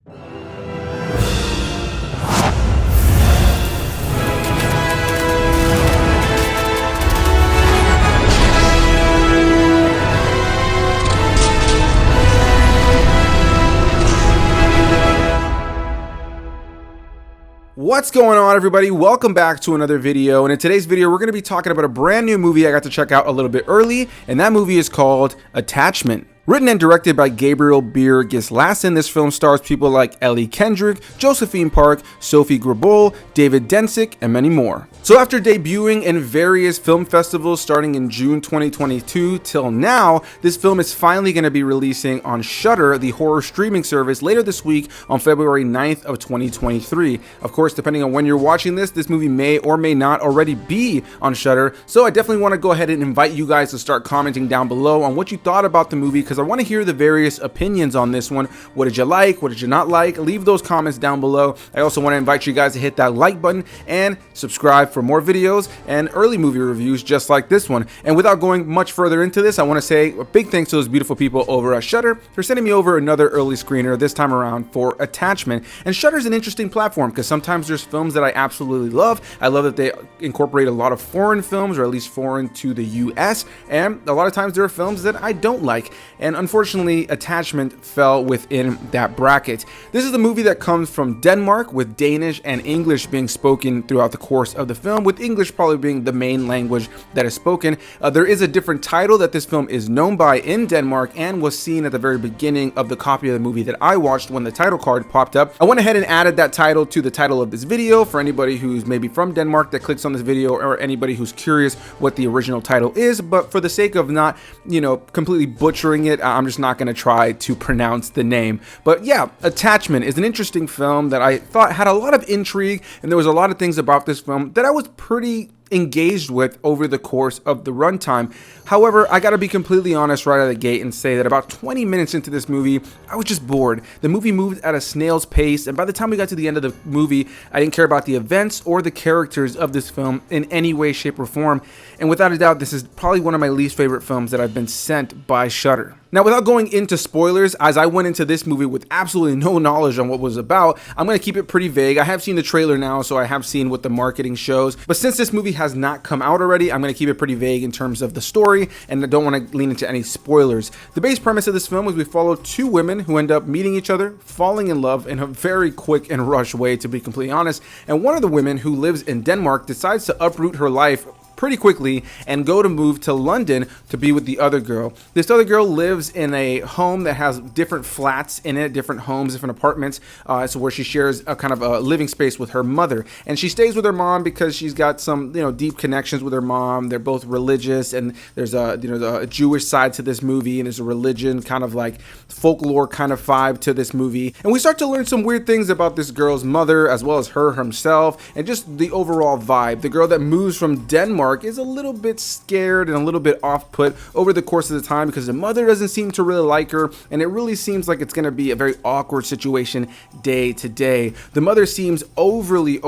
What's going on, everybody? Welcome back to another video, and in today's video we're going to be talking about a brand new movie I got to check out a little bit early, and that movie is called Attachment. Written and directed by Gabriel, Bier, Gislason, this film stars people like Ellie, Kendrick, Josephine, Sofie, Gråbøl, David Densick, and many more. So after debuting in various film festivals starting in June 2022 till now, this film is finally going to be releasing on Shudder, the horror streaming service, later this week on February 9th of 2023. Of course, depending on when you're watching this movie may or may not already be on Shudder, so I definitely want to go ahead and invite you guys to start commenting down below on what you thought about the movie, because I want to hear the various opinions on this one. What did you like? What did you not like? Leave those comments down below. I also want to invite you guys to hit that like button and subscribe for more videos and early movie reviews just like this one. And without going much further into this, I want to say a big thanks to those beautiful people over at Shudder for sending me over another early screener, this time around for Attachment. And Shudder's an interesting platform because sometimes there's films that I absolutely love. I love that they incorporate a lot of foreign films, or at least foreign to the US, and a lot of times there are films that I don't like. And unfortunately, Attachment fell within that bracket. This is a movie that comes from Denmark, with Danish and English being spoken throughout the course of the film, with English probably being the main language that is spoken. There is a different title that this film is known by in Denmark and was seen at the very beginning of the copy of the movie that I watched when the title card popped up. I went ahead and added that title to the title of this video for anybody who's maybe from Denmark that clicks on this video, or anybody who's curious what the original title is. But for the sake of not, completely butchering it, I'm just not going to try to pronounce the name. But yeah, Attachment is an interesting film that I thought had a lot of intrigue, and there was a lot of things about this film that I was pretty engaged with over the course of the runtime. However, I gotta be completely honest right out of the gate and say that about 20 minutes into this movie, I was just bored. The movie moved at a snail's pace, and by the time we got to the end of the movie, I didn't care about the events or the characters of this film in any way, shape, or form. And without a doubt, this is probably one of my least favorite films that I've been sent by Shudder. Now, without going into spoilers, as I went into this movie with absolutely no knowledge on what it was about, I'm going to keep it pretty vague. I have seen the trailer now, so I have seen what the marketing shows. But since this movie has not come out already, I'm going to keep it pretty vague in terms of the story, and I don't want to lean into any spoilers. The base premise of this film is we follow two women who end up meeting each other, falling in love in a very quick and rushed way, to be completely honest. And one of the women, who lives in Denmark, decides to uproot her life pretty quickly and move to London to be with the other girl. This other girl lives in a home that has different flats in it, different homes, different apartments, so where she shares a kind of a living space with her mother. And she stays with her mom because she's got some, deep connections with her mom. They're both religious, and there's a Jewish side to this movie, and there's a religion kind of like folklore kind of vibe to this movie. And we start to learn some weird things about this girl's mother, as well as her herself, and just the overall vibe. The girl that moves from Denmark is a little bit scared and a little bit off-put over the course of the time because the mother doesn't seem to really like her, and it really seems like it's going to be a very awkward situation day to day. The mother seems overly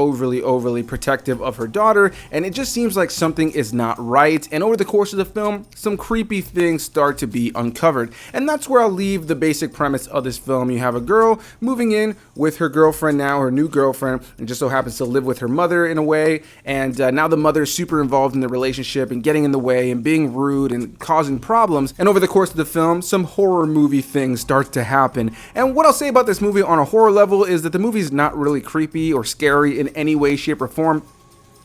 protective of her daughter, and it just seems like something is not right. And over the course of the film, some creepy things start to be uncovered, and that's where I'll leave the basic premise of this film. You have a girl moving in with her girlfriend now, her new girlfriend, and just so happens to live with her mother in a way, and now the mother is super involved in the relationship and getting in the way and being rude and causing problems. And over the course of the film, some horror movie things start to happen. And what I'll say about this movie on a horror level is that the movie's not really creepy or scary in any way, shape, or form.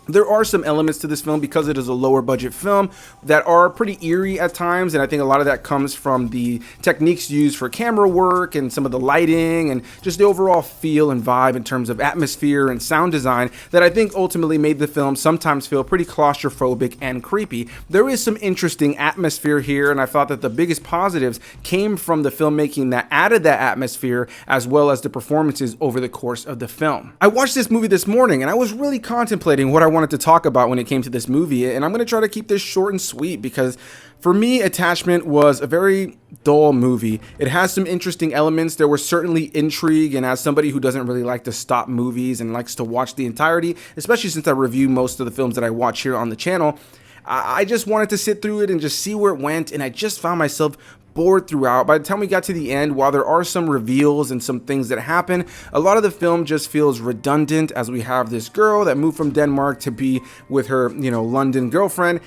There are some elements to this film, because it is a lower budget film, that are pretty eerie at times, and I think a lot of that comes from the techniques used for camera work and some of the lighting and just the overall feel and vibe in terms of atmosphere and sound design that I think ultimately made the film sometimes feel pretty claustrophobic and creepy. There is some interesting atmosphere here, and I thought that the biggest positives came from the filmmaking that added that atmosphere, as well as the performances over the course of the film. I watched this movie this morning, and I was really contemplating what I wanted to talk about when it came to this movie, and I'm going to try to keep this short and sweet because for me, Attachment was a very dull movie. It has some interesting elements. There was certainly intrigue, and as somebody who doesn't really like to stop movies and likes to watch the entirety, especially since I review most of the films that I watch here on the channel, I just wanted to sit through it and just see where it went, and I just found myself bored throughout. By the time we got to the end, while there are some reveals and some things that happen, a lot of the film just feels redundant, as we have this girl that moved from Denmark to be with her, London girlfriend,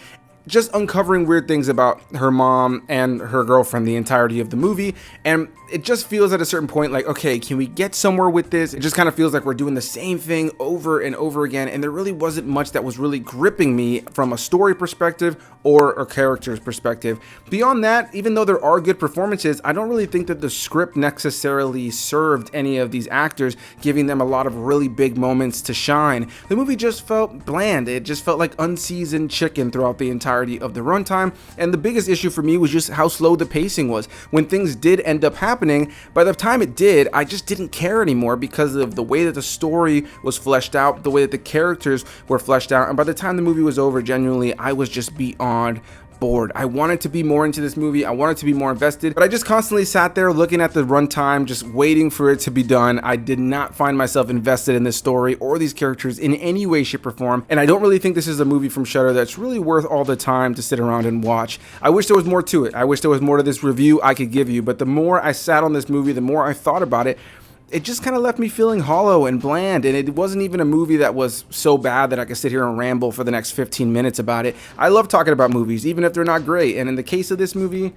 just uncovering weird things about her mom and her girlfriend the entirety of the movie. And it just feels at a certain point like, okay, can we get somewhere with this? It just kind of feels like we're doing the same thing over and over again, and there really wasn't much that was really gripping me from a story perspective or a character's perspective. Beyond that, even though there are good performances, I don't really think that the script necessarily served any of these actors, giving them a lot of really big moments to shine. The movie just felt bland. It just felt like unseasoned chicken throughout the entirety of the runtime, and the biggest issue for me was just how slow the pacing was. When things did end up happening, by the time it did, I just didn't care anymore because of the way that the story was fleshed out, the way that the characters were fleshed out, and by the time the movie was over, genuinely, I was just beyond bored. I wanted to be more into this movie. I wanted to be more invested, but I just constantly sat there looking at the runtime, just waiting for it to be done. I did not find myself invested in this story or these characters in any way, shape, or form, and I don't really think this is a movie from Shudder that's really worth all the time to sit around and watch. I wish there was more to it. I wish there was more to this review I could give you, but the more I sat on this movie, the more I thought about it, it just kind of left me feeling hollow and bland, and it wasn't even a movie that was so bad that I could sit here and ramble for the next 15 minutes about it. I love talking about movies, even if they're not great, and in the case of this movie,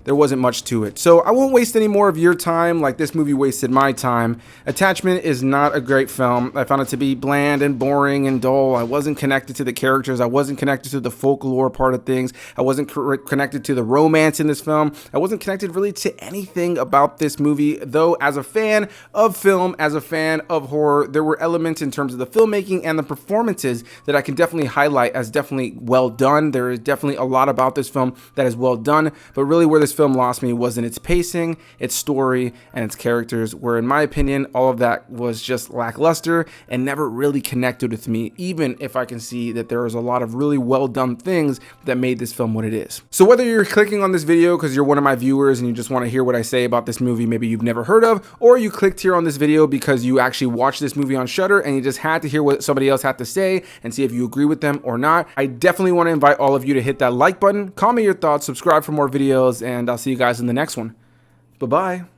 there wasn't much to it. So I won't waste any more of your time like this movie wasted my time. Attachment is not a great film. I found it to be bland and boring and dull. I wasn't connected to the characters. I wasn't connected to the folklore part of things. I wasn't connected to the romance in this film. I wasn't connected really to anything about this movie, though as a fan of film, as a fan of horror, there were elements in terms of the filmmaking and the performances that I can definitely highlight as definitely well done. There is definitely a lot about this film that is well done, but really where this film lost me was in its pacing, its story, and its characters, where in my opinion all of that was just lackluster and never really connected with me, even if I can see that there is a lot of really well done things that made this film what it is. So whether you're clicking on this video because you're one of my viewers and you just want to hear what I say about this movie maybe you've never heard of, or you clicked here on this video because you actually watched this movie on Shudder and you just had to hear what somebody else had to say and see if you agree with them or not, I definitely want to invite all of you to hit that like button, comment your thoughts, subscribe for more videos, and I'll see you guys in the next one. Bye-bye.